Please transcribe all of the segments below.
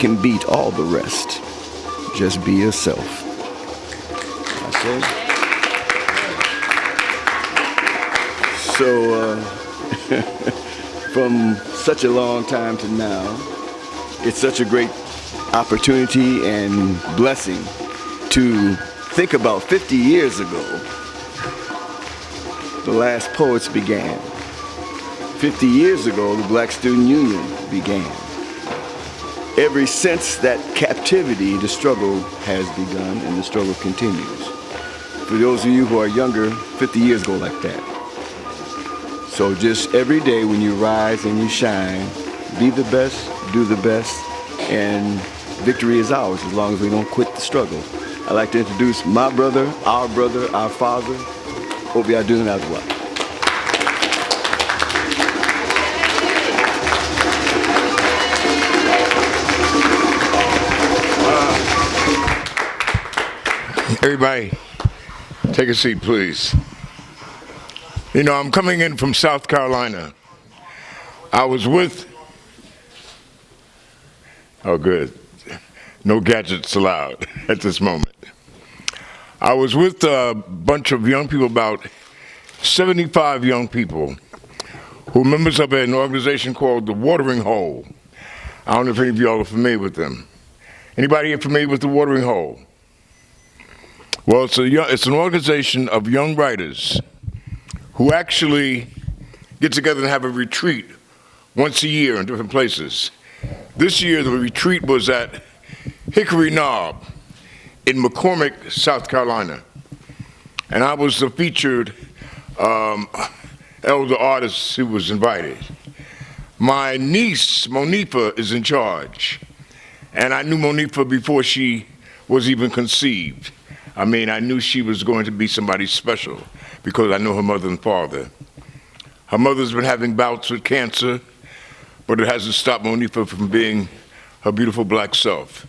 can beat all the rest. Just be yourself. I said. So, from such a long time to now, it's such a great opportunity and blessing to think about 50 years ago, the last poets began. 50 years ago, the Black Student Union began. Ever since that captivity, the struggle has begun and the struggle continues. For those of you who are younger, 50 years go like that. So just every day when you rise and you shine, be the best, do the best, and victory is ours as long as we don't quit the struggle. I'd like to introduce my brother, our father, Abiodun Oyewole. Everybody, take a seat, please. You know, I'm coming in from South Carolina. I was with, oh good, no gadgets allowed at this moment. I was with a bunch of young people, about 75 young people, who are members of an organization called the Watering Hole. I don't know if any of y'all are familiar with them. Anybody here familiar with the Watering Hole? Well, it's an organization of young writers who actually get together and have a retreat once a year in different places. This year, the retreat was at Hickory Knob in McCormick, South Carolina. And I was the featured elder artist who was invited. My niece, Monifa, is in charge. And I knew Monifa before she was even conceived. I mean, I knew she was going to be somebody special because I know her mother and father. Her mother's been having bouts with cancer, but it hasn't stopped Monifa from being her beautiful black self.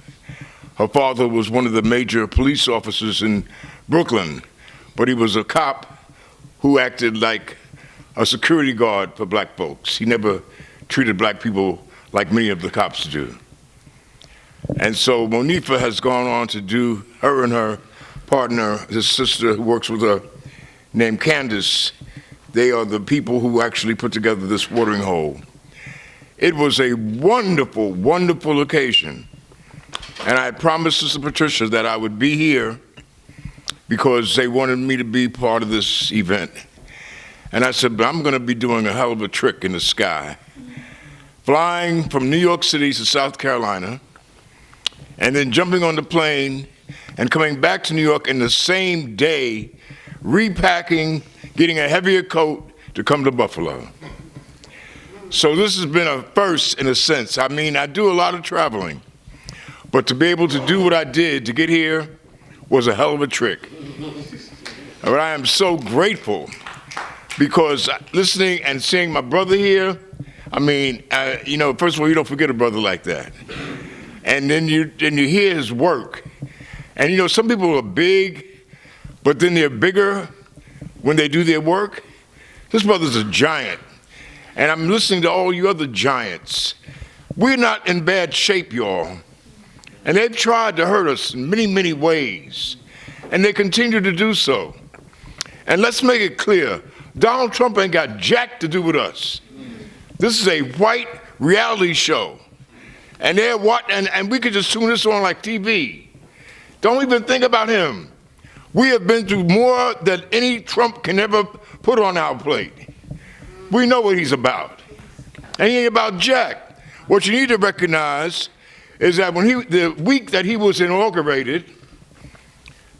Her father was one of the major police officers in Brooklyn, but he was a cop who acted like a security guard for black folks. He never treated black people like many of the cops do. And so Monifa has gone on to do, her and her partner, his sister who works with her, named Candace, they are the people who actually put together this watering hole. It was a wonderful, wonderful occasion. And I promised Sister Patricia that I would be here because they wanted me to be part of this event. And I said, but I'm gonna be doing a hell of a trick in the sky. Flying from New York City to South Carolina, and then jumping on the plane and coming back to New York in the same day, repacking, getting a heavier coat to come to Buffalo. So this has been a first in a sense. I mean, I do a lot of traveling, but to be able to do what I did to get here was a hell of a trick. But I am so grateful because listening and seeing my brother here, I mean, you know, first of all, you don't forget a brother like that. And then you hear his work. And you know, some people are big, but then they're bigger when they do their work. This brother's a giant. And I'm listening to all you other giants. We're not in bad shape, y'all. And they've tried to hurt us in many, many ways. And they continue to do so. And let's make it clear, Donald Trump ain't got jack to do with us. This is a white reality show. And they're and we could just tune this on like TV. Don't even think about him. We have been through more than any Trump can ever put on our plate. We know what he's about. And he ain't about jack. What you need to recognize is that when the week that he was inaugurated,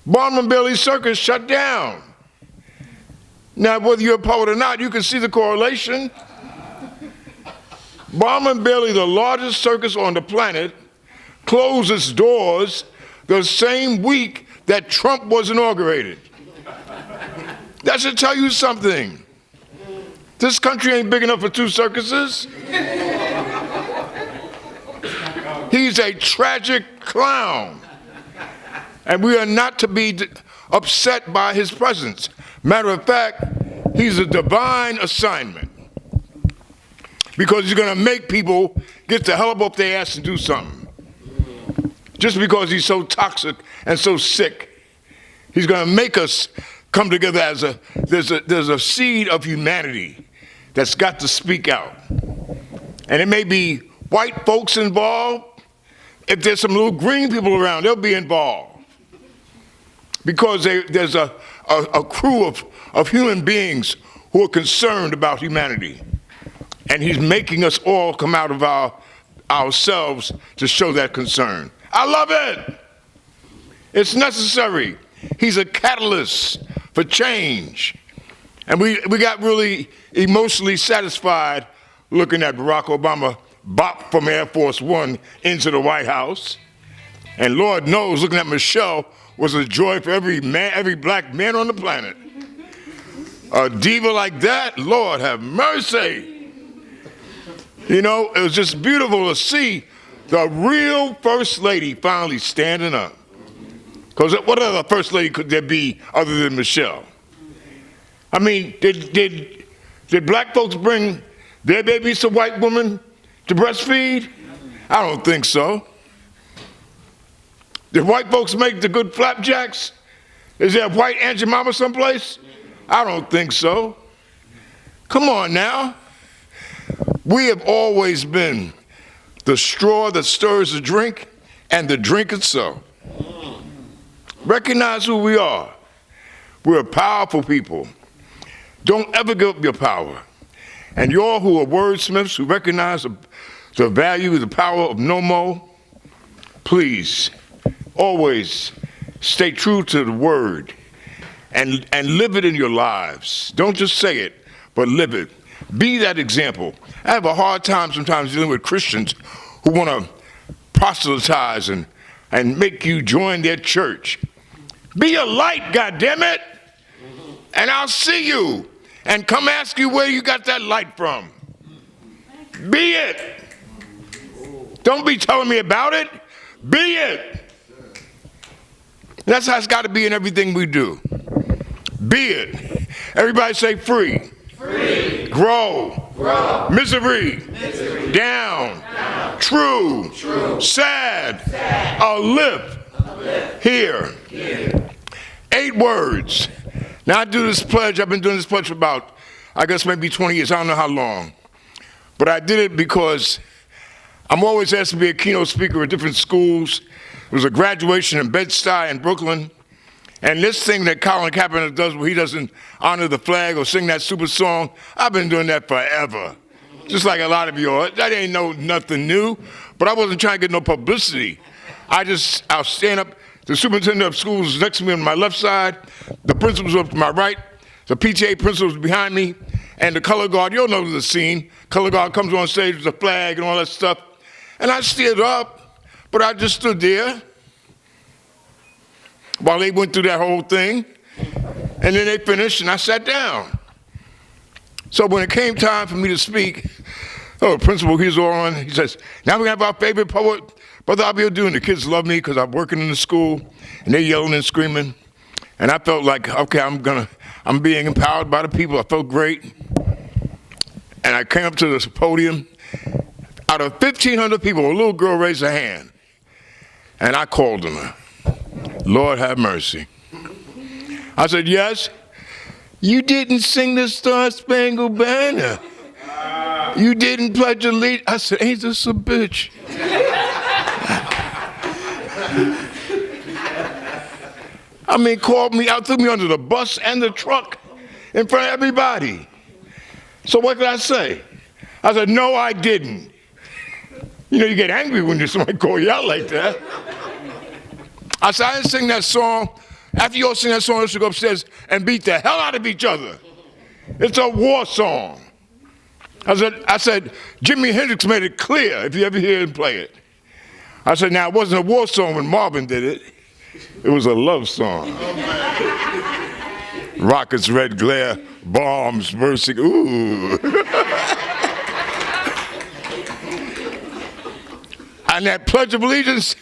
Barnum Bailey Circus shut down. Now, whether you're a poet or not, you can see the correlation. Barnum Bailey, the largest circus on the planet, closed its doors the same week that Trump was inaugurated. That should tell you something. This country ain't big enough for two circuses. He's a tragic clown. And we are not to be upset by his presence. Matter of fact, he's a divine assignment. Because he's gonna make people get the hell up off their ass and do something. just because he's so toxic and so sick. He's going to make us come together as there's a seed of humanity that's got to speak out. And it may be white folks involved. If there's some little green people around, they'll be involved. Because there's a crew of human beings who are concerned about humanity. And he's making us all come out of ourselves to show that concern. I love it. It's necessary. He's a catalyst for change. And we got really emotionally satisfied looking at Barack Obama bop from Air Force One into the White House. And Lord knows, looking at Michelle was a joy for every man, every black man on the planet. A diva like that, Lord have mercy. You know, it was just beautiful to see the real First Lady finally standing up. Because what other First Lady could there be other than Michelle? I mean, did black folks bring their babies to white women to breastfeed? I don't think so. Did white folks make the good flapjacks? Is there a white Aunt Jemima someplace? I don't think so. Come on now. We have always been the straw that stirs the drink and the drink itself. Recognize who we are. We're a powerful people. Don't ever give up your power. And you all who are wordsmiths, who recognize the value, the power of no more, please always stay true to the word and live it in your lives. Don't just say it, but live it. Be that example. I have a hard time sometimes dealing with Christians who want to proselytize and make you join their church. Be a light, goddammit, and I'll see you and come ask you where you got that light from. Be it. Don't be telling me about it. Be it. That's how it's got to be in everything we do. Be it. Everybody say free. Free. Grow. Grow. Misery. Misery. Down. Down. True. True. Sad. Sad. Live. Here. Here. 8 words. Now I do this pledge. I've been doing this pledge for about, I guess maybe 20 years. I don't know how long. But I did it because I'm always asked to be a keynote speaker at different schools. It was a graduation in Bed-Stuy in Brooklyn. And this thing that Colin Kaepernick does where he doesn't honor the flag or sing that super song, I've been doing that forever. Just like a lot of you are. That ain't nothing new, but I wasn't trying to get no publicity. I'll stand up. The superintendent of schools was next to me on my left side. The principals were to my right. The PTA principal was behind me. And the color guard, you'll know the scene. Color guard comes on stage with the flag and all that stuff. And I stood up, but I just stood there while they went through that whole thing. And then they finished, and I sat down. So when it came time for me to speak, the principal, he's on. He says, now we have our favorite poet, Brother Abiodun. The kids love me because I'm working in the school, and they're yelling and screaming. And I felt like, okay, I'm being empowered by the people. I felt great. And I came up to this podium. Out of 1,500 people, a little girl raised her hand. And I called on her. Lord have mercy. I said, yes, you didn't sing the Star Spangled Banner. You didn't pledge allegiance. I said, ain't this a bitch? I mean, called me out, threw me under the bus and the truck in front of everybody. So what did I say? I said, no, I didn't. You know, you get angry when somebody call you out like that. I said, I didn't sing that song. After you all sing that song, you should go upstairs and beat the hell out of each other. It's a war song. I said, Jimi Hendrix made it clear if you ever hear him play it. I said, now, it wasn't a war song when Marvin did it. It was a love song. Rockets, red glare, bombs, mercy, ooh. And that Pledge of Allegiance,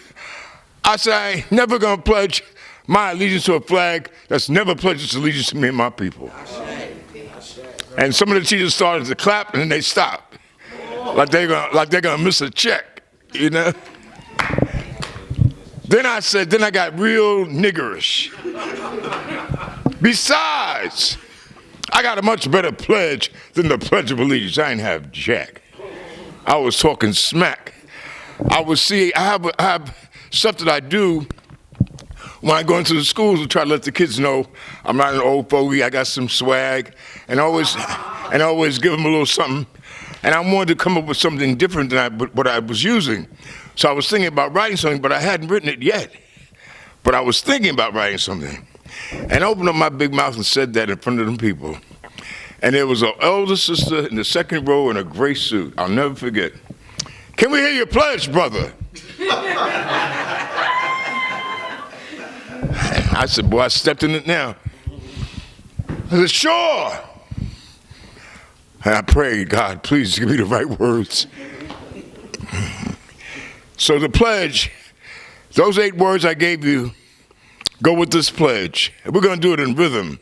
I said, I ain't never gonna pledge my allegiance to a flag that's never pledged its allegiance to me and my people. And some of the teachers started to clap and then they stopped. Like they're gonna miss a check, you know? Then I got real niggerish. Besides, I got a much better pledge than the Pledge of Allegiance. I ain't have jack. I was talking smack. I have stuff that I do when I go into the schools to try to let the kids know I'm not an old fogey. I got some swag, and I always give them a little something. And I wanted to come up with something different than what I was using. So I was thinking about writing something, but I hadn't written it yet. But I was thinking about writing something. And I opened up my big mouth and said that in front of them people. And there was an elder sister in the second row in a gray suit. I'll never forget. Can we hear your pledge, brother? I said, boy, I stepped in it now. I said, sure. And I prayed, God, please give me the right words. So the pledge, those 8 words I gave you, go with this pledge. And we're going to do it in rhythm.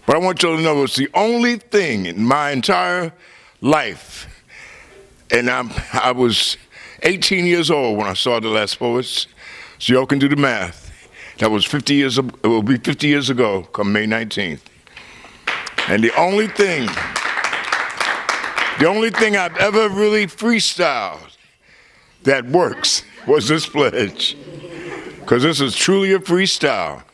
But I want you to know it's the only thing in my entire life. And I was 18 years old when I saw The Last Poets. So y'all can do the math. That was 50 years, it will be 50 years ago, come May 19th. And the only thing I've ever really freestyled that works was this pledge. Because this is truly a freestyle.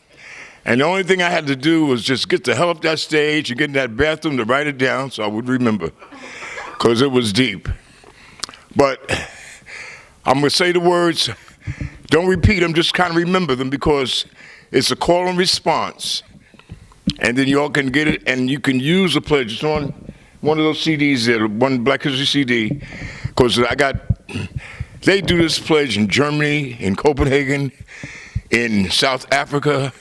And the only thing I had to do was just get the hell up that stage and get in that bathroom to write it down so I would remember. Because it was deep. But I'm going to say the words. Don't repeat them, just kind of remember them because it's a call and response. And then you all can get it and you can use the pledge. It's on one of those CDs there, one Black History CD. Because they do this pledge in Germany, in Copenhagen, in South Africa,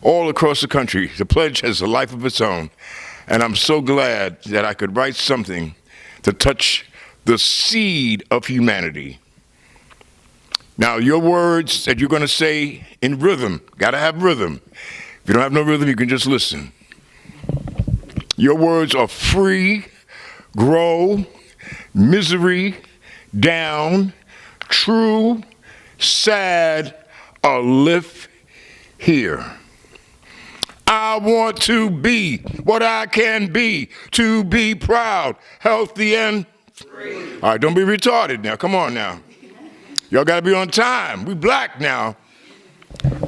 all across the country. The pledge has a life of its own. And I'm so glad that I could write something to touch the seed of humanity. Now, your words that you're going to say in rhythm, got to have rhythm. If you don't have no rhythm, you can just listen. Your words are free, grow, misery, down, true, sad, live here. I want to be what I can be, to be proud, healthy, and free. All right, don't be retarded now. Come on now. Y'all got to be on time. We black now.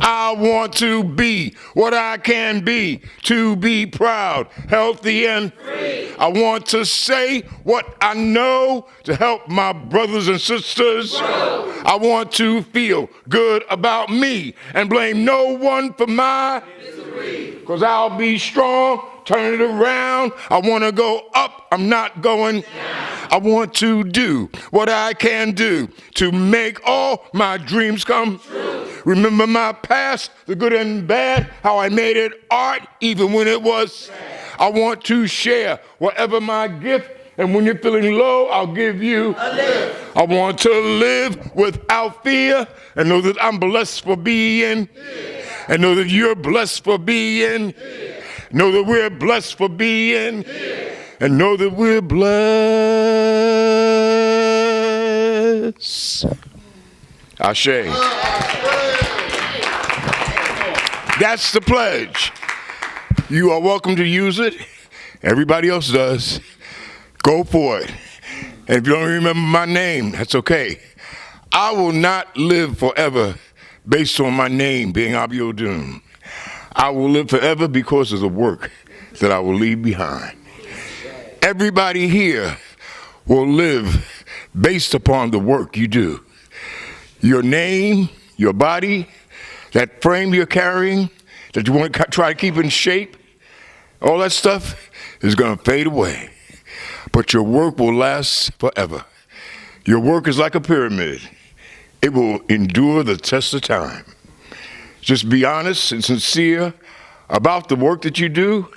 I want to be what I can be, to be proud, healthy, and free. I want to say what I know to help my brothers and sisters grow. I want to feel good about me and blame no one for my misery. Because I'll be strong, turn it around. I want to go up, I'm not going down. I want to do what I can do to make all my dreams come true. Remember my past, the good and bad, how I made it art even when it was sad. I want to share whatever my gift, and when you're feeling low, I'll give you a lift. I want to live without fear and know that I'm blessed for being here. And know that you're blessed for being here. Know that we're blessed for being here. And know that we're blessed. Ashe. That's the pledge. You are welcome to use it. Everybody else does. Go for it. And if you don't remember my name, that's okay. I will not live forever based on my name being Abiodun. I will live forever because of the work that I will leave behind. Everybody here will live based upon the work you do. Your name, your body, that frame you're carrying, that you want to try to keep in shape, all that stuff is going to fade away. But your work will last forever. Your work is like a pyramid. It will endure the test of time. Just be honest and sincere about the work that you do,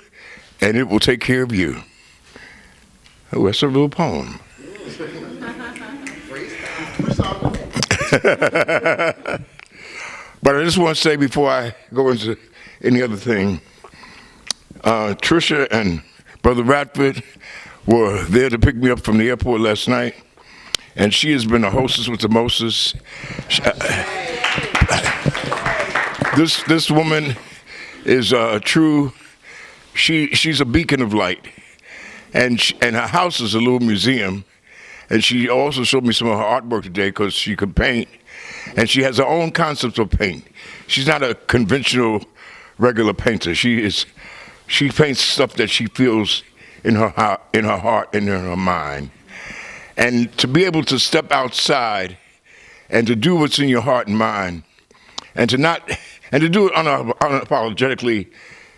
and it will take care of you. Oh, that's a little poem. But I just want to say before I go into any other thing, Trisha and Brother Radford were there to pick me up from the airport last night, and she has been a hostess with the mostest. This woman is a true. She's a beacon of light, and her house is a little museum. And she also showed me some of her artwork today because she could paint, and she has her own concepts of paint. She's not a conventional, regular painter. She paints stuff that she feels in her heart and in her mind. And to be able to step outside and to do what's in your heart and mind, and to do it unapologetically,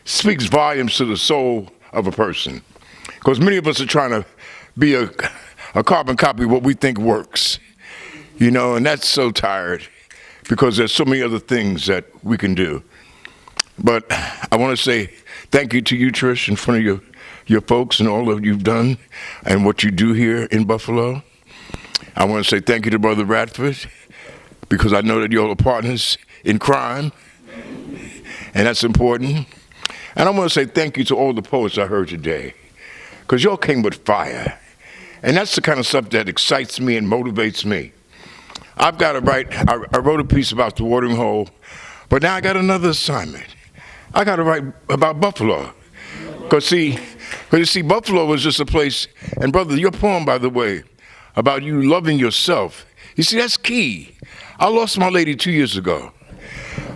speaks volumes to the soul of a person. Because many of us are trying to be a carbon copy of what we think works, and that's so tired because there's so many other things that we can do. But I want to say thank you to you, Trish, in front of your folks and all that you've done and what you do here in Buffalo. I want to say thank you to Brother Radford because I know that you're all partners in crime, and that's important. And I want to say thank you to all the poets I heard today because y'all came with fire. And that's the kind of stuff that excites me and motivates me. I've got to write, I wrote a piece about the watering hole, but now I got another assignment. I got to write about Buffalo. Because you see, Buffalo was just a place, and brother, your poem, by the way, about you loving yourself, you see, that's key. I lost my lady 2 years ago.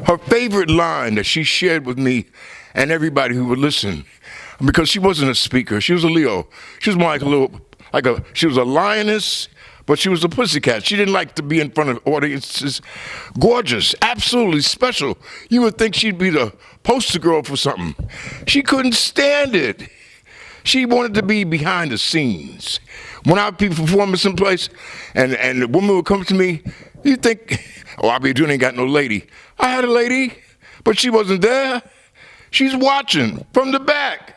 Her favorite line that she shared with me and everybody who would listen, because she wasn't a speaker, she was a Leo. She was more like she was a lioness, but she was a pussycat. She didn't like to be in front of audiences. Gorgeous, absolutely special. You would think she'd be the poster girl for something. She couldn't stand it. She wanted to be behind the scenes. When I would be performing someplace, and the woman would come to me, you'd think, oh, Abiodun ain't got no lady. I had a lady, but she wasn't there. She's watching from the back.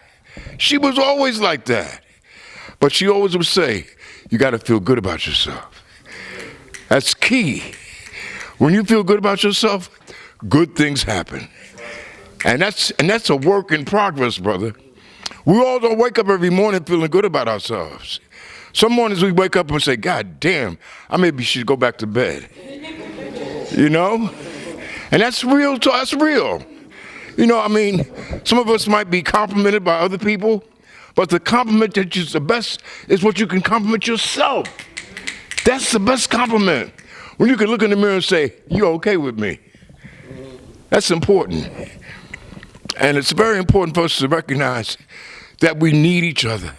She was always like that. But she always would say, you got to feel good about yourself. That's key. When you feel good about yourself, good things happen. And that's a work in progress, brother. We all don't wake up every morning feeling good about ourselves. Some mornings we wake up and say, God damn, I maybe should go back to bed. And that's real. That's real. Some of us might be complimented by other people, but the compliment that is the best is what you can compliment yourself. That's the best compliment. When you can look in the mirror and say, you're okay with me. That's important. And it's very important for us to recognize that we need each other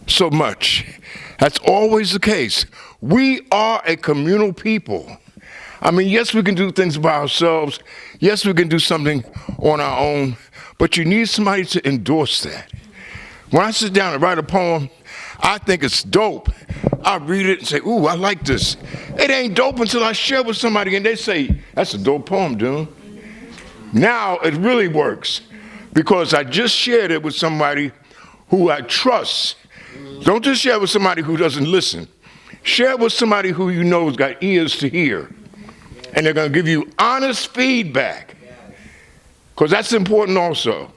so much. That's always the case. We are a communal people. Yes, we can do things by ourselves. Yes, we can do something on our own, but you need somebody to endorse that. When I sit down and write a poem, I think it's dope. I read it and say, ooh, I like this. It ain't dope until I share with somebody and they say, that's a dope poem, dude. Now it really works because I just shared it with somebody who I trust. Don't just share it with somebody who doesn't listen. Share it with somebody who you know has got ears to hear. And they're going to give you honest feedback because that's important also.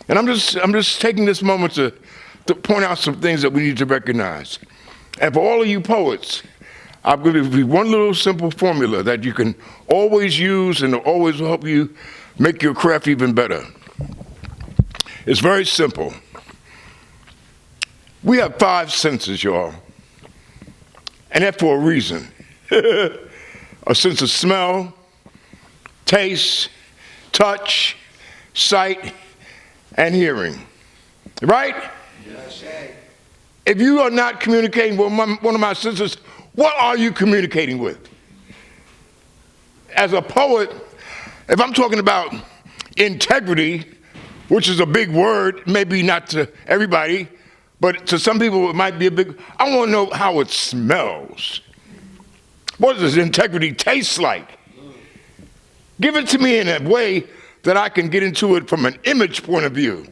And I'm just taking this moment to point out some things that we need to recognize. And for all of you poets, I'm going to give you one little simple formula that you can always use and always help you make your craft even better. It's very simple. We have 5 senses, y'all. And that's for a reason. A sense of smell, taste, touch, sight, and hearing. Right? Yes. If you are not communicating with one of my senses, what are you communicating with? As a poet, if I'm talking about integrity, which is a big word, maybe not to everybody, but to some people it might be a big, I want to know how it smells. What does integrity taste like? Give it to me in a way that I can get into it from an image point of view.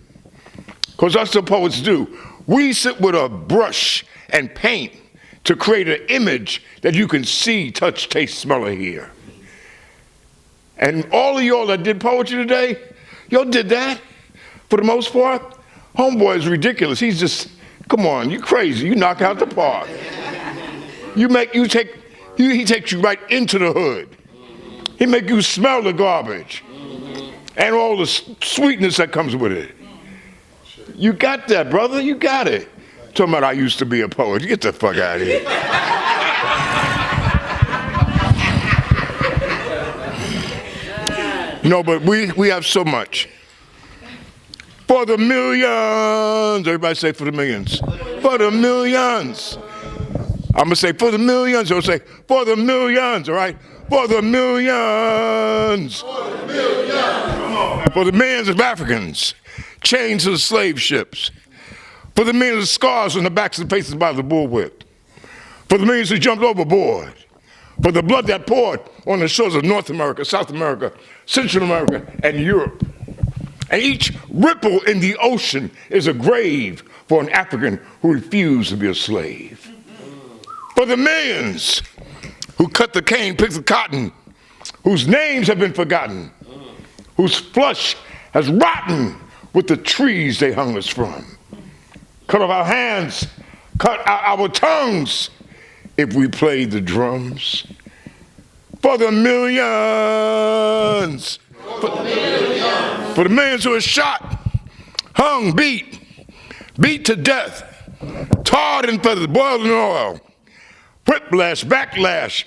Because that's what poets do. We sit with a brush and paint to create an image that you can see, touch, taste, smell, or hear. And all of y'all that did poetry today, y'all did that for the most part. Homeboy is ridiculous. He's just, come on, you crazy. You knock out the park. He takes you right into the hood. He make you smell the garbage. and all the sweetness that comes with it. You got that, brother. You got it. Talking about I used to be a poet. Get the fuck out of here. No, but we have so much. For the millions. Everybody say for the millions. For the millions. I'm going to say for the millions. I'll say for the millions, all right? For the millions. For the millions. Come on. For the millions of Africans chained to the slave ships. For the millions of scars on the backs and faces by the bullwhip. For the millions who jumped overboard. For the blood that poured on the shores of North America, South America, Central America, and Europe. And each ripple in the ocean is a grave for an African who refused to be a slave. For the millions who cut the cane, picked the cotton, whose names have been forgotten, whose flesh has rotten with the trees they hung us from. Cut off our hands, cut out our tongues if we played the drums. For the millions. For the millions who are shot, hung, beat to death, tarred and feathered, boiled in oil, whiplash, backlash,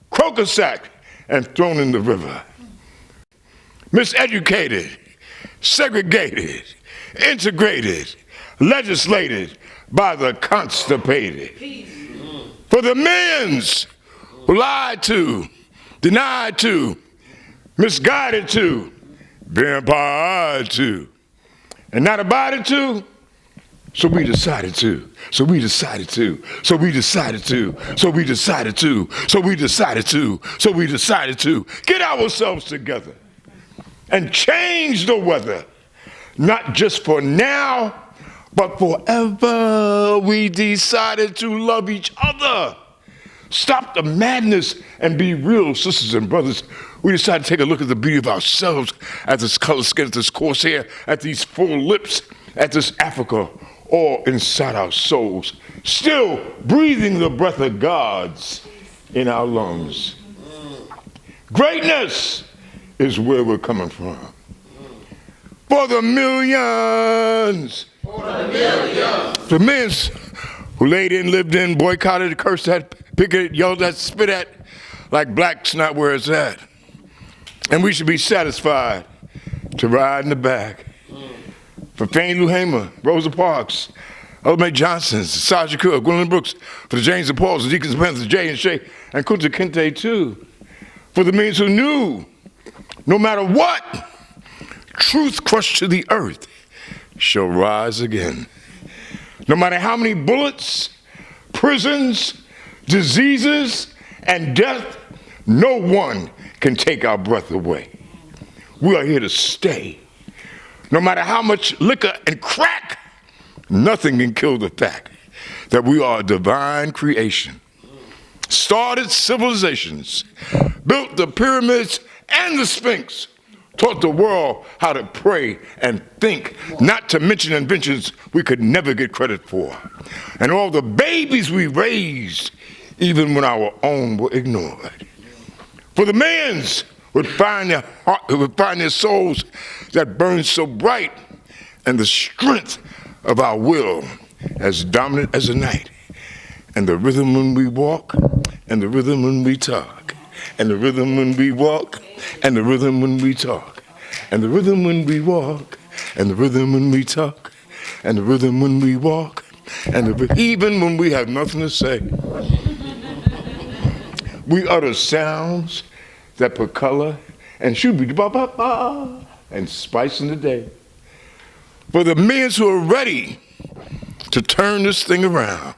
crocus sack, and thrown in the river. Miseducated, segregated, integrated, legislated by the constipated. For the millions who lied to, denied to, misguided to, vampire to, and not abided to, so we decided to, so we decided to, so we decided to, so we decided to, so we decided to, so we decided to get ourselves together and change the weather, not just for now, but forever. We decided to love each other. Stop the madness and be real, sisters and brothers. We decided to take a look at the beauty of ourselves, at this color skin, at this coarse hair, at these full lips, at this Africa, all inside our souls, still breathing the breath of God's in our lungs. Greatness is where we're coming from. For the millions. For the millions. The millions who laid in, lived in, boycotted, cursed at, picketed, yelled at, spit at, like black's not where it's at. And we should be satisfied to ride in the back. For Fannie Lou Hamer, Rosa Parks, Ella Mae Johnson, Sasha Shakur, Gwendolyn Brooks, for the James and Pauls, the Deacons and Panthers, Jay and Shay, and Kunta Kinte too. For the millions who knew, no matter what, truth crushed to the earth shall rise again. No matter how many bullets, prisons, diseases, and death, no one can take our breath away. We are here to stay. No matter how much liquor and crack, nothing can kill the fact that we are a divine creation. Started civilizations, built the pyramids and the Sphinx, taught the world how to pray and think, not to mention inventions we could never get credit for. And all the babies we raised, even when our own were ignored. For the millions would find their souls that burn so bright, and the strength of our will as dominant as the night, and the rhythm when we walk, and the rhythm when we talk, and the rhythm when we walk, and the rhythm when we talk, and the rhythm when we walk, and the rhythm when we talk, and the rhythm when we walk, and even when we have nothing to say. We utter sounds that put color and shoo-be-ba-ba-ba and spice in the day. For the millions who are ready to turn this thing around,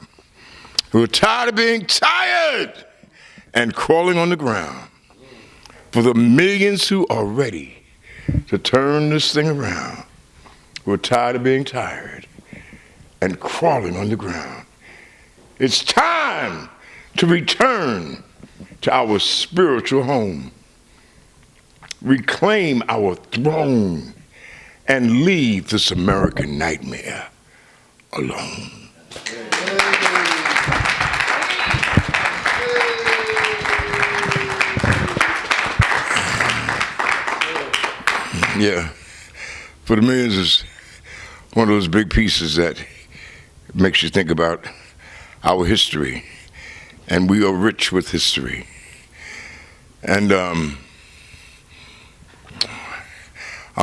who are tired of being tired and crawling on the ground. For the millions who are ready to turn this thing around, who are tired of being tired and crawling on the ground. It's time to return to our spiritual home, reclaim our throne, and leave this American nightmare alone. Yeah. For the Millions is one of those big pieces that makes you think about our history. And we are rich with history. And I'm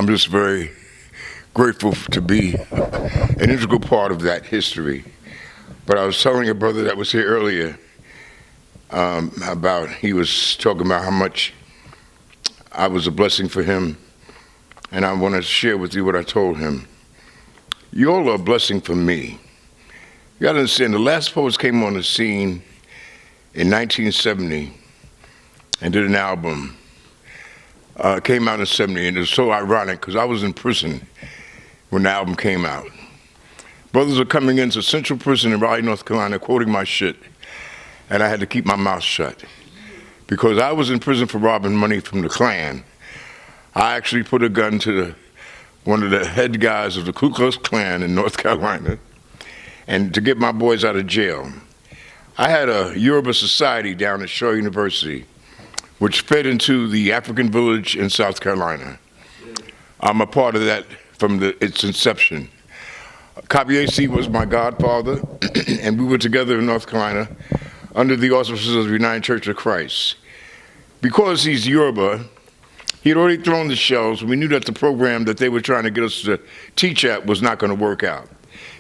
just very grateful to be an integral part of that history. But I was telling a brother that was here earlier he was talking about how much I was a blessing for him. And I want to share with you what I told him. You all are a blessing for me. You got to understand, the Last Poets came on the scene in 1970 and did an album. Came out in 70, and it was so ironic because I was in prison when the album came out. Brothers were coming into Central Prison in Raleigh, North Carolina, quoting my shit, and I had to keep my mouth shut because I was in prison for robbing money from the Klan. I actually put a gun to one of the head guys of the Ku Klux Klan in North Carolina, and to get my boys out of jail. I had a Yoruba society down at Shaw University, which fed into the African village in South Carolina. I'm a part of that from its inception. Kabiesi was my godfather, and we were together in North Carolina under the auspices of the United Church of Christ. Because he's Yoruba, he had already thrown the shells. We knew that the program that they were trying to get us to teach at was not going to work out.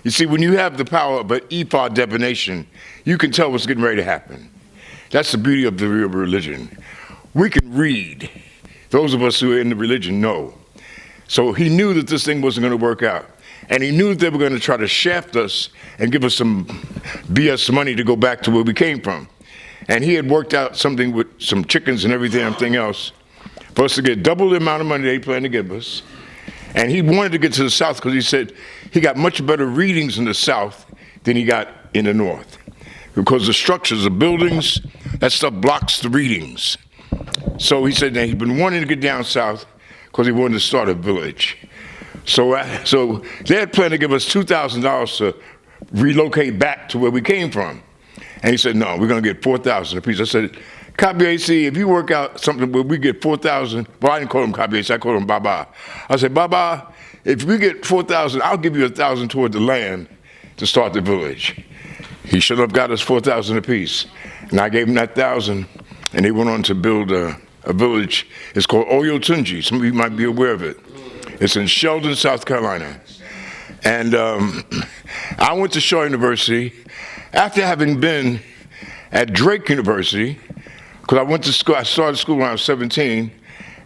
You see, when you have the power of an ephod divination, you can tell what's getting ready to happen. That's the beauty of the Yoruba religion. We can read. Those of us who are in the religion know. So he knew that this thing wasn't going to work out. And he knew that they were going to try to shaft us and give us some BS money to go back to where we came from. And he had worked out something with some chickens and everything else for us to get double the amount of money they planned to give us. And he wanted to get to the South because he said he got much better readings in the South than he got in the North. Because the structures of buildings, that stuff blocks the readings. So he said that he'd been wanting to get down South because he wanted to start a village. So they had planned to give us $2,000 to relocate back to where we came from. And he said, no, we're going to get $4,000 apiece. I said, Kabiesi, if you work out something where we get $4,000, well, I didn't call him Kabiesi, I called him Baba. I said, Baba, if we get $4,000, I'll give you $1,000 toward the land to start the village. He should have got us $4,000 apiece. And I gave him that $1,000, and they went on to build a village. It's called Oyotunji. Some of you might be aware of it. It's in Sheldon, South Carolina. And I went to Shaw University after having been at Drake University, because I went to school. I started school when I was 17,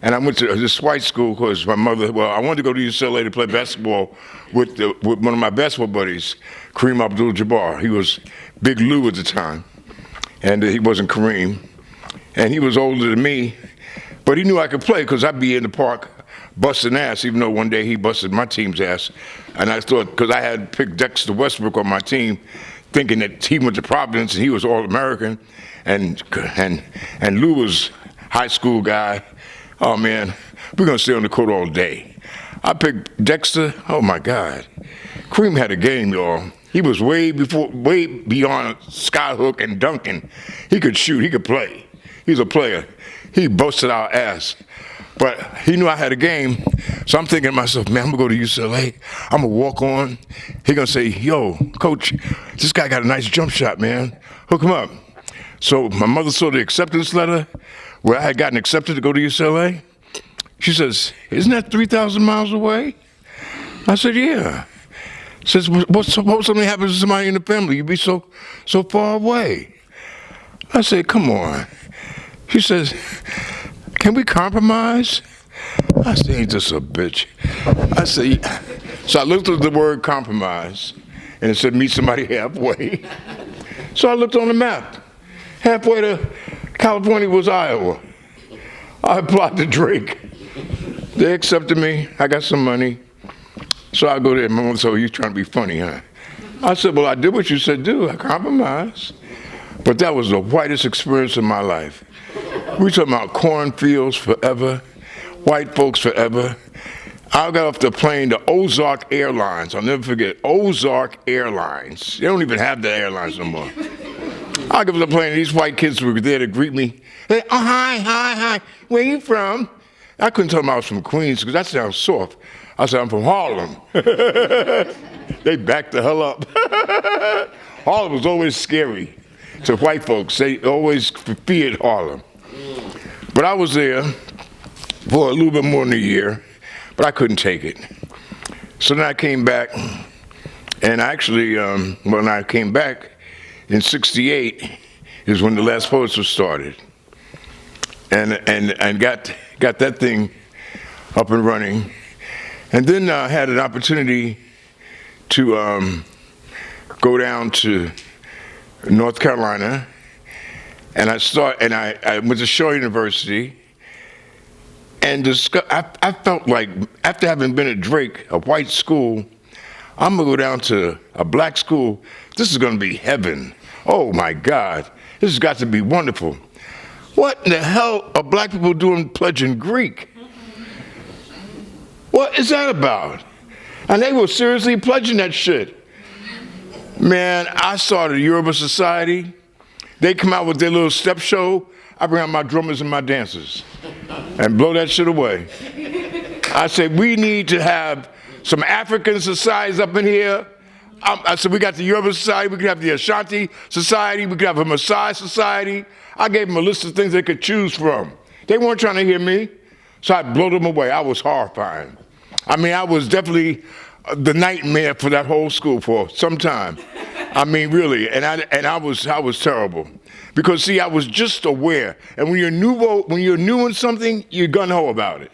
and I went to this white school because my mother, I wanted to go to UCLA to play basketball with one of my basketball buddies, Kareem Abdul-Jabbar. He was Big Lou at the time, and he wasn't Kareem. And he was older than me, but he knew I could play because I'd be in the park busting ass, even though one day he busted my team's ass. And I thought, because I had picked Dexter Westbrook on my team, thinking that he went to Providence and he was All-American, and Lou was high school guy. Oh man, we're gonna stay on the court all day. I picked Dexter. Oh my God, Kareem had a game, y'all. He was way beyond skyhook and dunking. He could shoot. He could play. He's a player. He busted our ass. But he knew I had a game, so I'm thinking to myself, man, I'm gonna go to UCLA. I'm gonna walk on. He gonna say, yo, coach, this guy got a nice jump shot, man. Hook him up. So my mother saw the acceptance letter where I had gotten accepted to go to UCLA. She says, isn't that 3,000 miles away? I said, yeah. Says, suppose something happens to somebody in the family, you'd be so far away. I said, come on. She says, can we compromise? I said, ain't this a bitch? I said, so I looked at the word compromise, and it said meet somebody halfway. So I looked on the map. Halfway to California was Iowa. I applied to Drake. They accepted me. I got some money. So I go there. My mom said, you trying to be funny, huh? I said, well, I did what you said do. I compromised. But that was the whitest experience of my life. We talking about cornfields forever, white folks forever. I got off the plane, the Ozark Airlines. I'll never forget, Ozark Airlines. They don't even have the airlines no more. I got off the plane, these white kids were there to greet me. They, oh, hi, where you from? I couldn't tell them I was from Queens because that sounds soft. I said, I'm from Harlem. They backed the hell up. Harlem was always scary to white folks. They always feared Harlem. But I was there for a little bit more than a year, but I couldn't take it. So then I came back, and actually, when I came back in '68 is when the Last Poets was started, and got that thing up and running, and then I had an opportunity to go down to North Carolina, and I went to Shaw University, and I felt like after having been at Drake, a white school, I'm gonna go down to a black school. This is gonna be heaven. Oh my God, this has got to be wonderful. What in the hell are black people doing pledging Greek? What is that about? And they were seriously pledging that shit. Man, I started Yoruba Society. They come out with their little step show. I bring out my drummers and my dancers and blow that shit away. I said, we need to have some African societies up in here. I said, we got the Yoruba Society, we could have the Ashanti Society, we could have a Maasai Society. I gave them a list of things they could choose from. They weren't trying to hear me, so I blew them away. I was horrifying. I mean, I was definitely the nightmare for that whole school for some time. I mean, really, and I was terrible. Because see, I was just aware. And when you're new in something, you're gung-ho about it.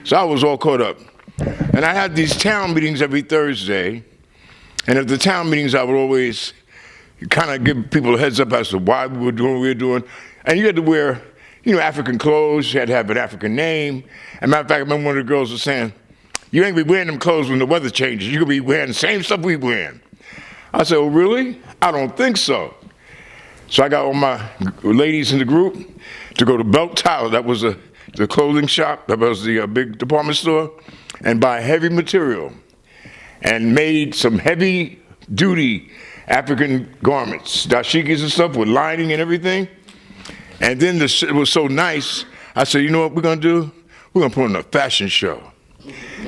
So I was all caught up. And I had these town meetings every Thursday. And at the town meetings, I would always kind of give people a heads up as to why we were doing what we were doing. And you had to wear, African clothes. You had to have an African name. As a matter of fact, I remember one of the girls was saying, you ain't be wearing them clothes when the weather changes. You could be wearing the same stuff we wearing. I said, oh, really? I don't think so. So I got all my ladies in the group to go to Belt Tyler. That was the clothing shop. That was the big department store. And buy heavy material. And made some heavy-duty African garments, dashikis and stuff with lining and everything. And then the shit was so nice, I said, you know what we're going to do? We're going to put on a fashion show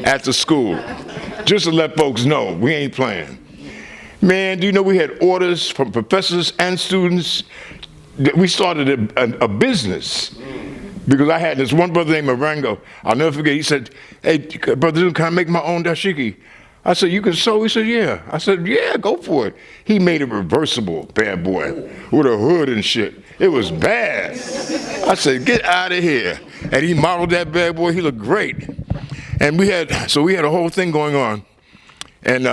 at the school, just to let folks know we ain't playing. Man, do you know we had orders from professors and students? We started a business. Because I had this one brother named Marengo. I'll never forget, he said, hey, brother, can I make my own dashiki? I said, you can sew? He said, yeah. I said, yeah, go for it. He made a reversible bad boy with a hood and shit. It was bad. I said, get out of here. And he modeled that bad boy. He looked great. And we had a whole thing going on. And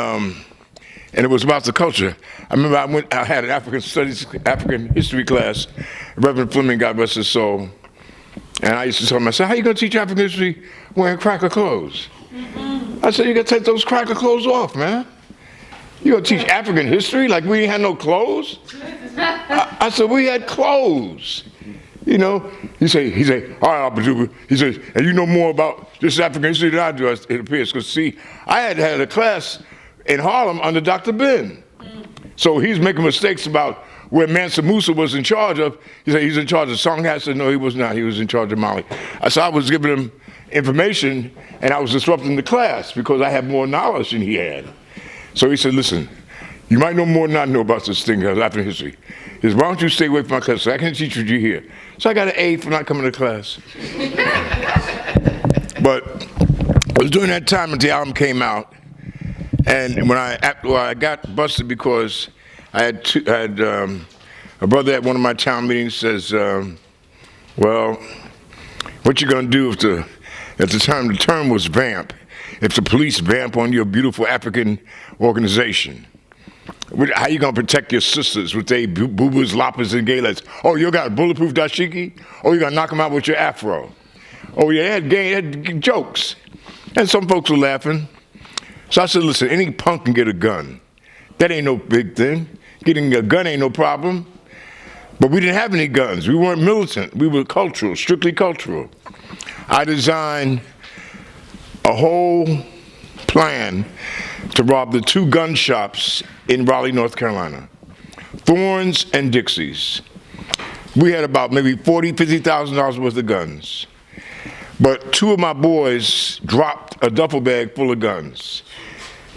it was about the culture. I remember I had an African history class. Reverend Fleming, God rest his soul. And I used to tell him, I said, how you going to teach African history wearing cracker clothes? I said, you got to take those cracker clothes off, man. You going to teach African history like we ain't had no clothes? I said, we had clothes. He say, all right, Abiodun. He says, and you know more about this African history than I do, it appears. Because see, I had a class in Harlem under Dr. Ben. So he's making mistakes about where Mansa Musa was in charge of. He said he's in charge of Songhay. I said, no, he was not. He was in charge of Mali. So I was giving him information, and I was disrupting the class because I had more knowledge than he had. So he said, listen, you might know more than I know about this thing, African history. He said, why don't you stay away from my class so I can teach what you here? So I got an A for not coming to class. But it was during that time that the album came out, and when I got busted because I had a brother at one of my town meetings says, well, what you gonna do if at the time the term was vamp, if the police vamp on your beautiful African organization? How you gonna protect your sisters with their boo-boos, loppers, and gaylets? Oh, you got a bulletproof dashiki? Oh, you gonna knock them out with your afro? Oh, yeah, they had jokes. And some folks were laughing. So I said, listen, any punk can get a gun. That ain't no big thing. Getting a gun ain't no problem. But we didn't have any guns. We weren't militant. We were cultural, strictly cultural. I designed a whole plan to rob the 2 gun shops in Raleigh, North Carolina, Thorns and Dixie's. We had about maybe $40,000, $50,000 worth of guns. But two of my boys dropped a duffel bag full of guns,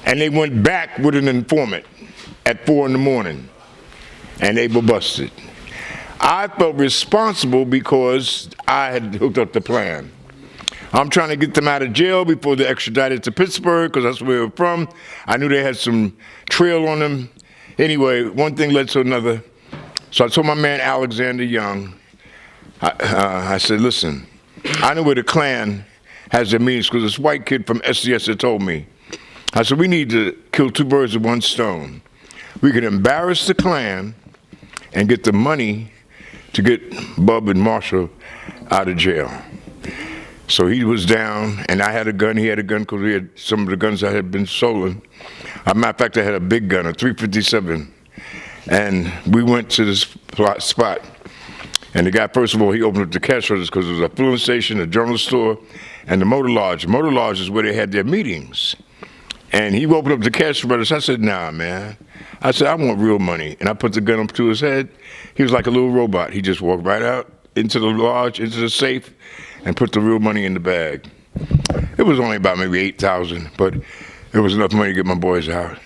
and they went back with an informant at 4 in the morning, and they were busted. I felt responsible because I had hooked up the plan. I'm trying to get them out of jail before they're extradited to Pittsburgh, because that's where we're from. I knew they had some trail on them. Anyway, one thing led to another. So I told my man Alexander Young, I said, listen, I know where the Klan has their meetings, because this white kid from SCS had told me. I said, we need to kill two birds with one stone. We can embarrass the Klan and get the money to get Bub and Marshall out of jail. So he was down, and I had a gun. He had a gun because we had some of the guns that had been stolen. As a matter of fact, I had a big gun, a .357. And we went to this spot. And the guy, first of all, he opened up the cash registers because it was a filling station, a general store, and the motor lodge. The motor lodge is where they had their meetings. And he opened up the cash registers. I said, nah, man. I said, I want real money. And I put the gun up to his head. He was like a little robot. He just walked right out into the lodge, into the safe, and put the real money in the bag. It was only about maybe $8,000, but it was enough money to get my boys out.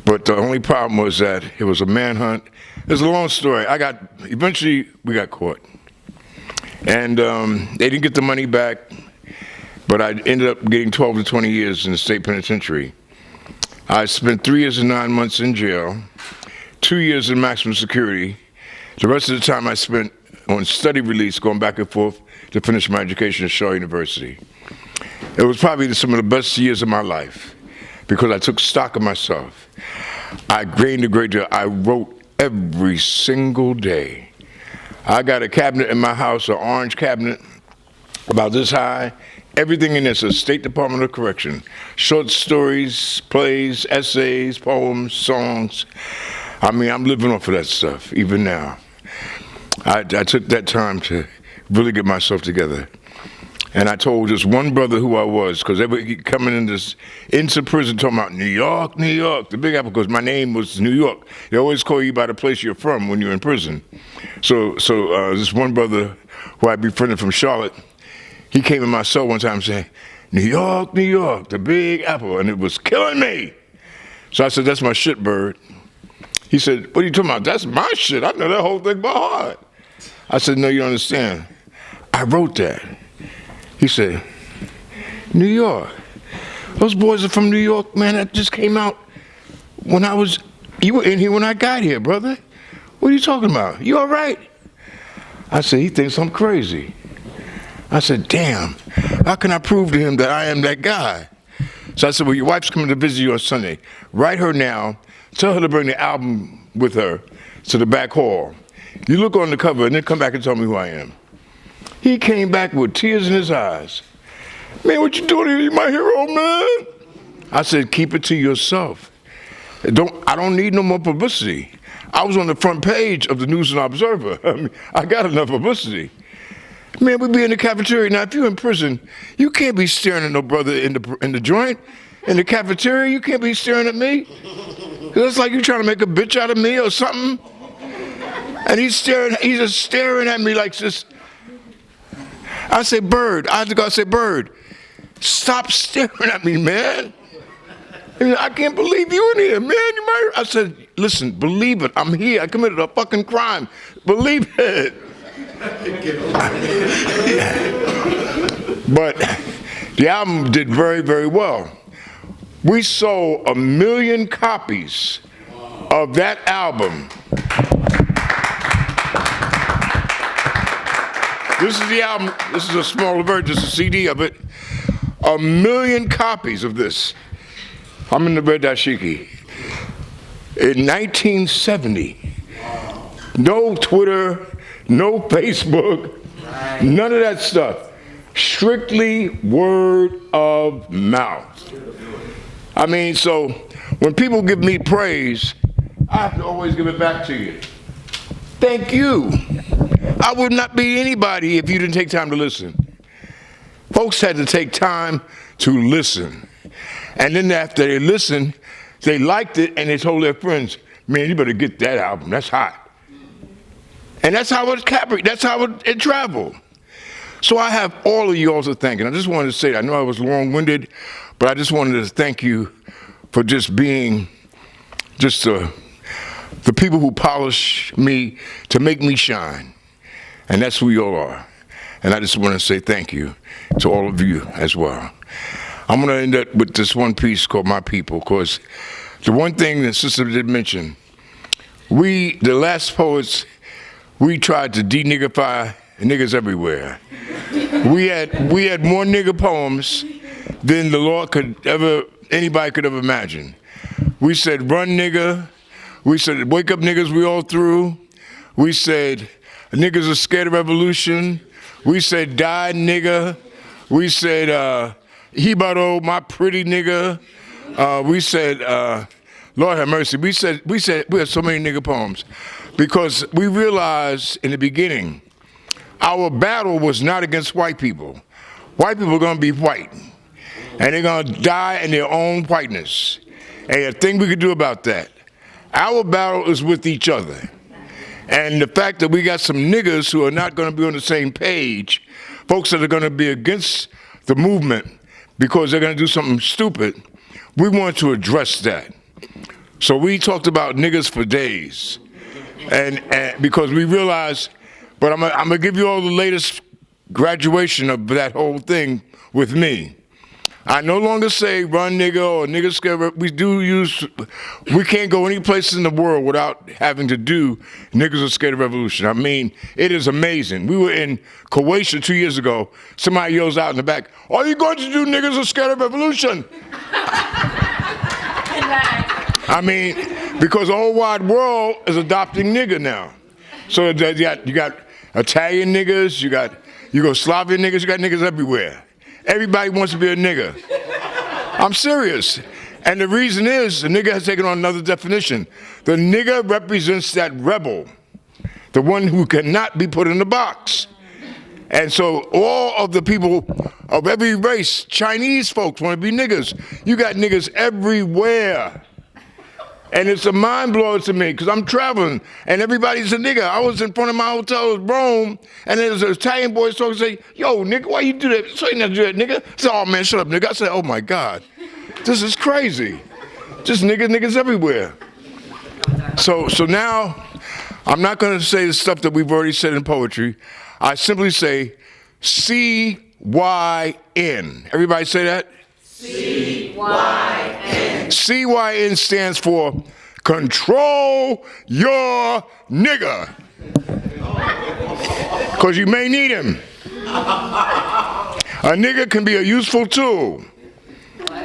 But the only problem was that it was a manhunt. It's a long story. Eventually, we got caught. And they didn't get the money back, but I ended up getting 12 to 20 years in the state penitentiary. I spent 3 years and 9 months in jail, 2 years in maximum security. The rest of the time I spent on study release, going back and forth to finish my education at Shaw University. It was probably some of the best years of my life because I took stock of myself. I gained a great deal. I wrote every single day. I got a cabinet in my house, an orange cabinet, about this high. Everything in this is State Department of Correction. Short stories, plays, essays, poems, songs. I mean, I'm living off of that stuff, even now. I took that time to really get myself together. And I told just one brother who I was, because they were coming into prison talking about New York, New York, the Big Apple, because my name was New York. They always call you by the place you're from when you're in prison. So this one brother who I befriended from Charlotte, he came in my cell one time saying, New York, New York, the Big Apple, and it was killing me. So I said, that's my shit, Bird. He said, what are you talking about? That's my shit. I know that whole thing by heart. I said, no, you don't understand. I wrote that. He said, New York. Those boys are from New York, man. That just came out when you were in here when I got here, brother. What are you talking about? You all right? I said, he thinks I'm crazy. I said, damn, how can I prove to him that I am that guy? So I said, well, your wife's coming to visit you on Sunday. Write her now. Tell her to bring the album with her to the back hall. You look on the cover and then come back and tell me who I am. He came back with tears in his eyes. Man, what you doing here? You my hero, man. I said, keep it to yourself. I don't need no more publicity. I was on the front page of the News and Observer. I mean, I got enough publicity. Man, we be in the cafeteria. Now, if you're in prison, you can't be staring at no brother in the joint. In the cafeteria, you can't be staring at me. Because it's like you're trying to make a bitch out of me or something. And he's just staring at me like this. I say, Bird, I had to go say, Bird, stop staring at me, man. I can't believe you in here, man. I said, listen, believe it. I'm here. I committed a fucking crime. Believe it. But the album did very, very well. We sold 1 million copies of that album. This is the album. This is a smaller version. This is a CD of it. 1 million copies of this. I'm in the red dashiki. In 1970. No Twitter, no Facebook, none of that stuff. Strictly word of mouth. I mean, so when people give me praise, I have to always give it back to you. Thank you. I would not be anybody if you didn't take time to listen. Folks had to take time to listen. And then after they listened, they liked it and they told their friends, man, you better get that album. That's hot. And that's how it traveled. So I have all of you all to thank. And I just wanted to say, I know I was long-winded, but I just wanted to thank you for just being just the people who polish me to make me shine. And that's who you all are. And I just want to say thank you to all of you as well. I'm going to end up with this one piece called My People, because the one thing that Sister did mention, we, the last poets, we tried to de-niggify niggas everywhere. We had more nigger poems than the Lord anybody could ever imagine. We said, run nigga. We said, wake up niggas, we all through. We said, niggas are scared of revolution. We said, die nigga. We said, Hibaro, my pretty nigga. We said, Lord have mercy. We had so many nigga poems because we realized in the beginning, our battle was not against white people. White people are gonna be white, and they're gonna die in their own whiteness. And a thing we could do about that. Our battle is with each other. And the fact that we got some niggas who are not gonna be on the same page, folks that are gonna be against the movement because they're gonna do something stupid, we want to address that. So we talked about niggas for days. And because we realized, but I'm gonna give you all the latest graduation of that whole thing with me. I no longer say run nigga or nigga scared. We can't go any place in the world without having to do niggas are scared of revolution. I mean, it is amazing. We were in Croatia 2 years ago. Somebody yells out in the back, are you going to do niggas are scared of revolution? I mean, because the whole wide world is adopting nigga now. So you got Italian niggas, you got Yugoslavian niggas, you got niggas everywhere. Everybody wants to be a nigga. I'm serious. And the reason is, the nigga has taken on another definition. The nigga represents that rebel, the one who cannot be put in the box. And so all of the people of every race, Chinese folks want to be niggas. You got niggas everywhere. And it's a mind blower to me because I'm traveling and everybody's a nigga. I was in front of my hotel in Rome and there was an Italian boy talking, say, yo, nigga, why you do that? So you never do that, nigga. I said, oh man, shut up, nigga. I said, oh my God, this is crazy. Just niggas everywhere. So now I'm not going to say the stuff that we've already said in poetry. I simply say C-Y-N. Everybody say that? C-Y-N. C-Y-N stands for control your nigga. Because you may need him. A nigga can be a useful tool.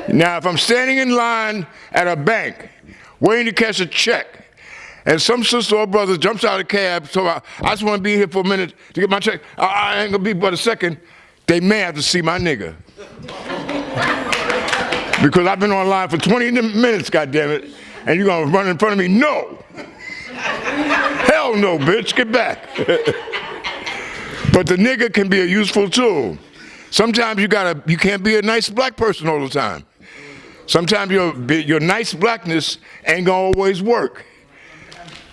Now, if I'm standing in line at a bank, waiting to cash a check, and some sister or brother jumps out of the cab, so I just want to be here for a minute to get my check, I ain't going to be but a second, they may have to see my nigga. Because I've been online for 20 minutes, goddammit, and you're gonna run in front of me? No! Hell no, bitch, get back. But the nigga can be a useful tool. Sometimes you can't be a nice black person all the time. Sometimes your nice blackness ain't gonna always work.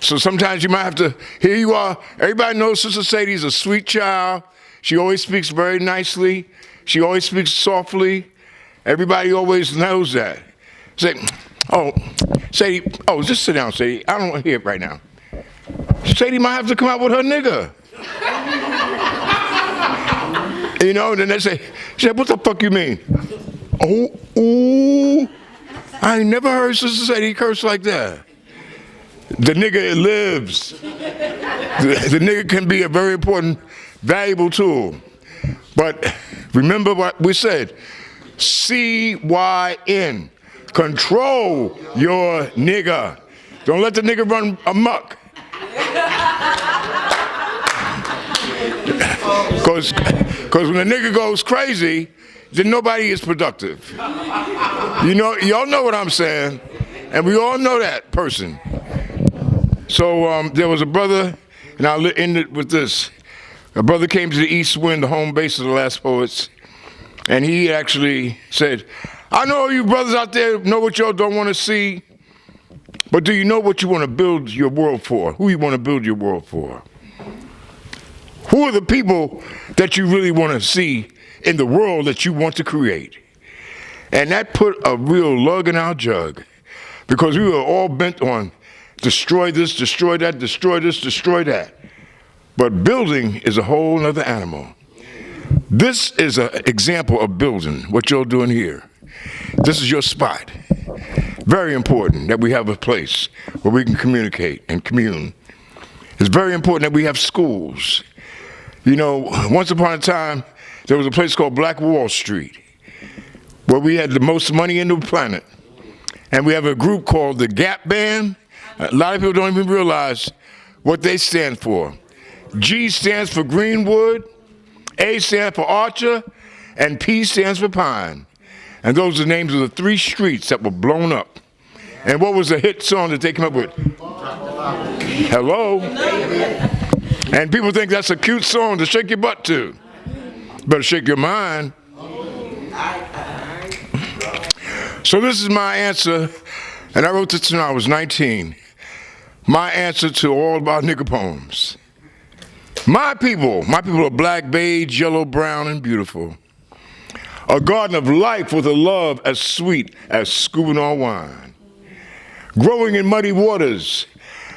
So sometimes you might have to, here you are, everybody knows Sister Sadie's a sweet child. She always speaks very nicely. She always speaks softly. Everybody always knows that. Say, oh, Sadie, oh, just sit down, Sadie. I don't want to hear it right now. Sadie might have to come out with her nigga. You know, and then they say, what the fuck you mean? Oh, ooh, I ain't never heard Sister Sadie curse like that. The nigga lives. The nigga can be a very important, valuable tool. But remember what we said. C-Y-N. Control your nigga. Don't let the nigga run amok. Because when the nigga goes crazy, then nobody is productive. You know, y'all know what I'm saying, and we all know that person. So there was a brother, and I'll end it with this. A brother came to the East Wind, the home base of the Last Poets, and he actually said, I know you brothers out there know what y'all don't want to see, but do you know what you want to build your world for? Who you want to build your world for? Who are the people that you really want to see in the world that you want to create? And that put a real lug in our jug, because we were all bent on destroy this, destroy that, destroy this, destroy that. But building is a whole nother animal. This is an example of building, what you're doing here. This is your spot. Very important that we have a place where we can communicate and commune. It's very important that we have schools. You know, once upon a time, there was a place called Black Wall Street, where we had the most money in the planet. And we have a group called the Gap Band. A lot of people don't even realize what they stand for. G stands for Greenwood, A stands for Archer, and P stands for Pine. And those are the names of the 3 streets that were blown up. And what was the hit song that they came up with? Hello? And people think that's a cute song to shake your butt to. Better shake your mind. So this is my answer, and I wrote this when I was 19. My answer to all of our nigger poems. My people are black, beige, yellow, brown, and beautiful. A garden of life with a love as sweet as scuba on wine. Growing in muddy waters,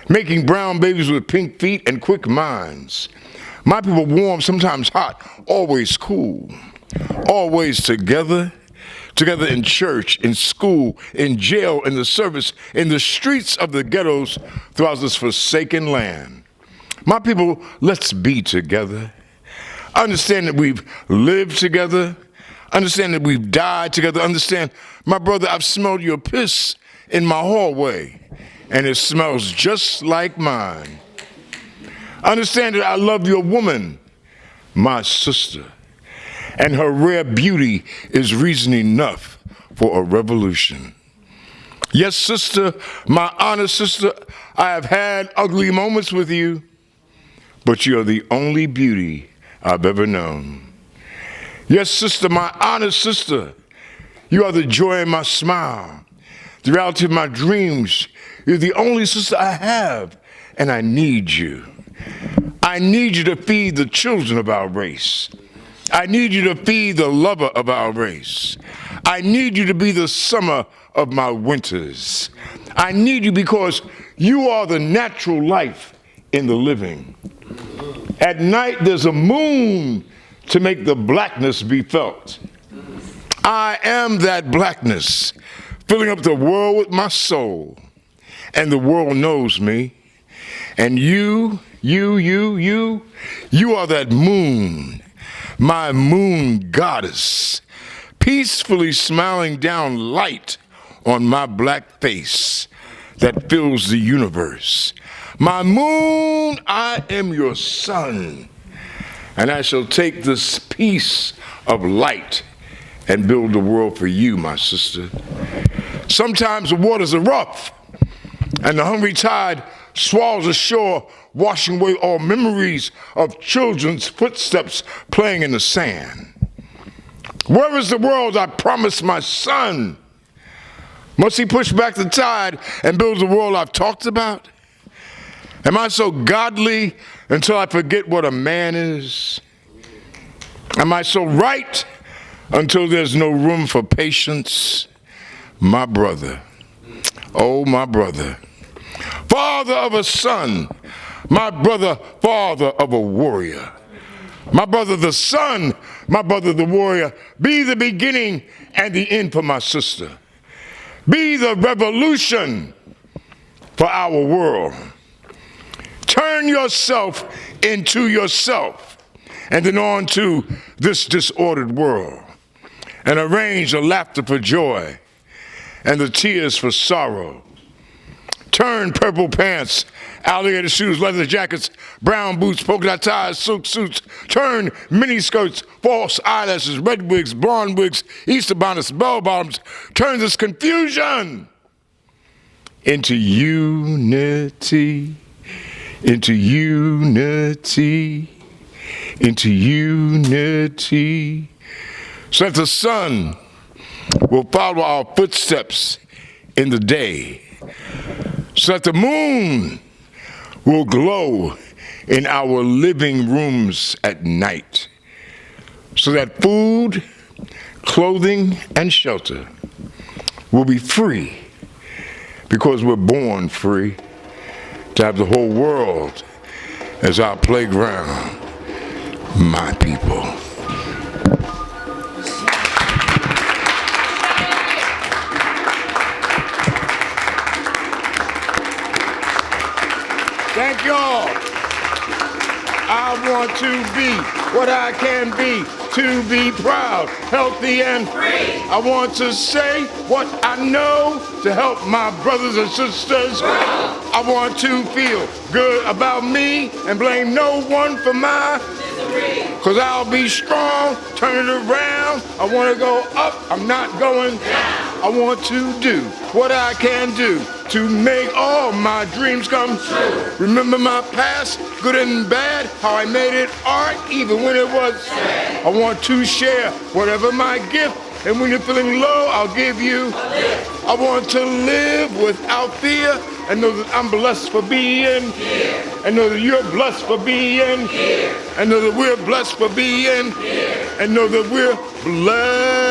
making brown babies with pink feet and quick minds. My people warm, sometimes hot, always cool. Always together. Together in church, in school, in jail, in the service, in the streets of the ghettos throughout this forsaken land. My people, let's be together. Understand that we've lived together. Understand that we've died together. Understand, my brother, I've smelled your piss in my hallway, and it smells just like mine. Understand that I love your woman, my sister, and her rare beauty is reason enough for a revolution. Yes, sister, my honest sister, I have had ugly moments with you, but you're the only beauty I've ever known. Yes, sister, my honest sister, you are the joy in my smile, the reality of my dreams. You're the only sister I have, and I need you. I need you to feed the children of our race. I need you to feed the lover of our race. I need you to be the summer of my winters. I need you because you are the natural life in the living. At night there's a moon to make the blackness be felt. I am that blackness, filling up the world with my soul. And the world knows me. And you are that moon, my moon goddess, peacefully smiling down light on my black face that fills the universe. My moon, I am your sun, and I shall take this piece of light and build the world for you, my sister. Sometimes the waters are rough, and the hungry tide swallows ashore, washing away all memories of children's footsteps playing in the sand. Where is the world I promised my son? Must he push back the tide and build the world I've talked about? Am I so godly until I forget what a man is? Am I so right until there's no room for patience? My brother, oh my brother, father of a son, my brother, father of a warrior. My brother the son, my brother the warrior, be the beginning and the end for my sister. Be the revolution for our world. Turn yourself into yourself and then on to this disordered world, and arrange the laughter for joy and the tears for sorrow. Turn purple pants, alligator shoes, leather jackets, brown boots, polka dot ties, silk suits. Turn mini skirts, false eyelashes, red wigs, blonde wigs, Easter bonnets, bell bottoms. Turn this confusion into unity, into unity, into unity, so that the sun will follow our footsteps in the day, so that the moon will glow in our living rooms at night, so that food, clothing, and shelter will be free, because we're born free, to have the whole world as our playground, my people. Thank y'all. I want to be what I can be proud, healthy, and free. I want to say what I know to help my brothers and sisters. I want to feel good about me and blame no one for my misery. Cause I'll be strong, turn it around. I want to go up, I'm not going down. I want to do what I can do to make all my dreams come true. Remember my past, good and bad, how I made it art even when it was sad. I want to share whatever my gift, and when you're feeling low, I'll give you a lift. I want to live without fear and know that I'm blessed for being here. And know that you're blessed for being here. And know that we're blessed for being here. And know that we're blessed